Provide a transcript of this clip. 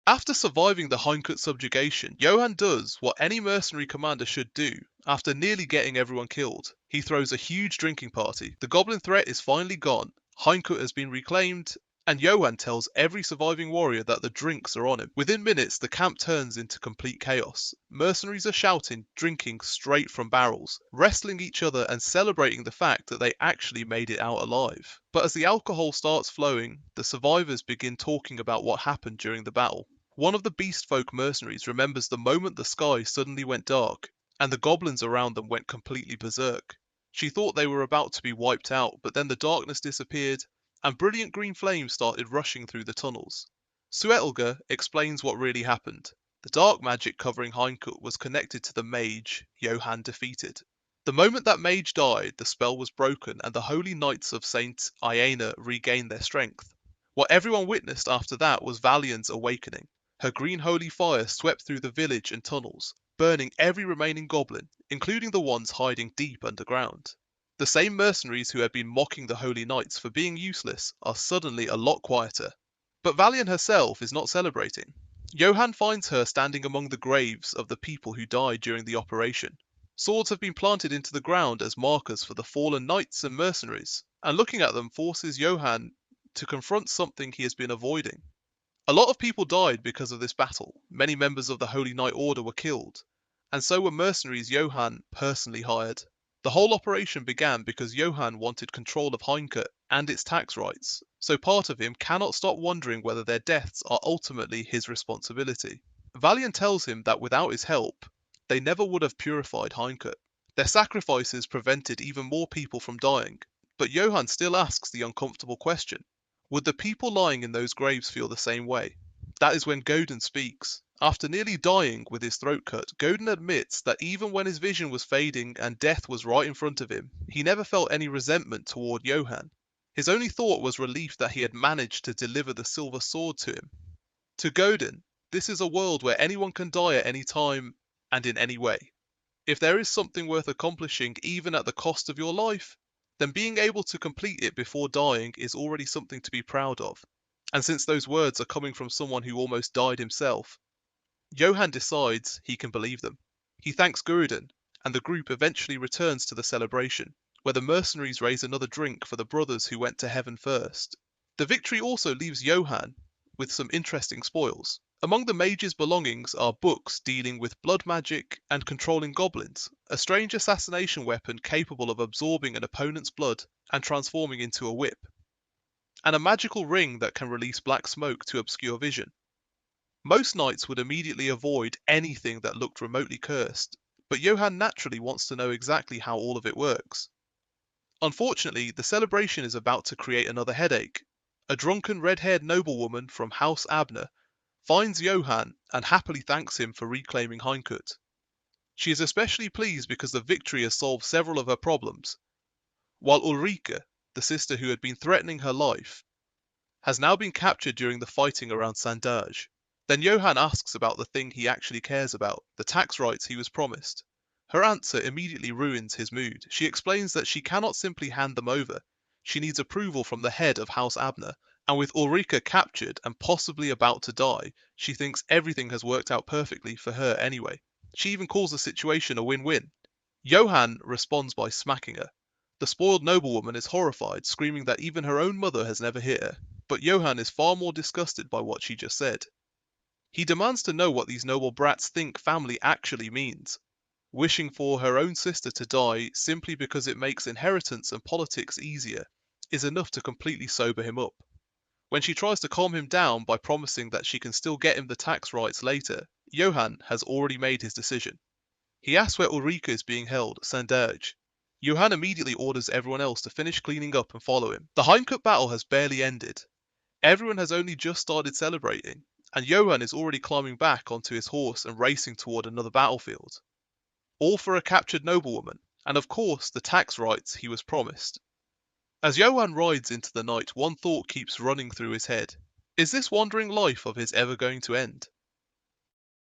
After surviving the Heincut subjugation, Johann does what any mercenary commander should do after nearly getting everyone killed. He throws a huge drinking party. The goblin threat is finally gone, Heincut has been reclaimed, and Johann tells every surviving warrior that the drinks are on him. Within minutes, the camp turns into complete chaos. Mercenaries are shouting, drinking straight from barrels, wrestling each other and celebrating the fact that they actually made it out alive. But as the alcohol starts flowing, the survivors begin talking about what happened during the battle. One of the beast folk mercenaries remembers the moment the sky suddenly went dark, and the goblins around them went completely berserk. She thought they were about to be wiped out, but then the darkness disappeared, and brilliant green flames started rushing through the tunnels. Suetelge explains what really happened. The dark magic covering Heincut was connected to the mage Johann defeated. The moment that mage died, the spell was broken and the holy knights of Saint Iena regained their strength. What everyone witnessed after that was Valian's awakening. Her green holy fire swept through the village and tunnels, burning every remaining goblin, including the ones hiding deep underground. The same mercenaries who had been mocking the holy knights for being useless are suddenly a lot quieter. But Valian herself is not celebrating. Johann finds her standing among the graves of the people who died during the operation. Swords have been planted into the ground as markers for the fallen knights and mercenaries, and looking at them forces Johann to confront something he has been avoiding. A lot of people died because of this battle. Many members of the Holy Knight Order were killed, and so were mercenaries Johann personally hired. The whole operation began because Johann wanted control of Heincut and its tax rights, so part of him cannot stop wondering whether their deaths are ultimately his responsibility. Valian tells him that without his help, they never would have purified Heincut. Their sacrifices prevented even more people from dying, but Johann still asks the uncomfortable question. Would the people lying in those graves feel the same way? That is when Goeden speaks. After nearly dying with his throat cut, Goeden admits that even when his vision was fading and death was right in front of him, he never felt any resentment toward Johann. His only thought was relief that he had managed to deliver the silver sword to him. To Goeden, this is a world where anyone can die at any time and in any way. If there is something worth accomplishing even at the cost of your life, then being able to complete it before dying is already something to be proud of. And since those words are coming from someone who almost died himself, Johann decides he can believe them. He thanks Goeden, and the group eventually returns to the celebration, where the mercenaries raise another drink for the brothers who went to heaven first. The victory also leaves Johann with some interesting spoils. Among the mage's belongings are books dealing with blood magic and controlling goblins, a strange assassination weapon capable of absorbing an opponent's blood and transforming into a whip, and a magical ring that can release black smoke to obscure vision. Most knights would immediately avoid anything that looked remotely cursed, but Johann naturally wants to know exactly how all of it works. Unfortunately, the celebration is about to create another headache. A drunken red-haired noblewoman from House Abner finds Johann and happily thanks him for reclaiming Heincut. She is especially pleased because the victory has solved several of her problems, while Ulrike, the sister who had been threatening her life, has now been captured during the fighting around Saint-Darge. Then Johann asks about the thing he actually cares about, the tax rights he was promised. Her answer immediately ruins his mood. She explains that she cannot simply hand them over. She needs approval from the head of House Abner, and with Ulrike captured and possibly about to die, she thinks everything has worked out perfectly for her anyway. She even calls the situation a win-win. Johann responds by smacking her. The spoiled noblewoman is horrified, screaming that even her own mother has never hit her, but Johann is far more disgusted by what she just said. He demands to know what these noble brats think family actually means. Wishing for her own sister to die simply because it makes inheritance and politics easier is enough to completely sober him up. When she tries to calm him down by promising that she can still get him the tax rights later, Johann has already made his decision. He asks where Ulrike is being held, Saint-Darge. Johann immediately orders everyone else to finish cleaning up and follow him. The Heincut battle has barely ended. Everyone has only just started celebrating, and Johann is already climbing back onto his horse and racing toward another battlefield. All for a captured noblewoman, and of course the tax rights he was promised. As Johann rides into the night, one thought keeps running through his head. Is this wandering life of his ever going to end?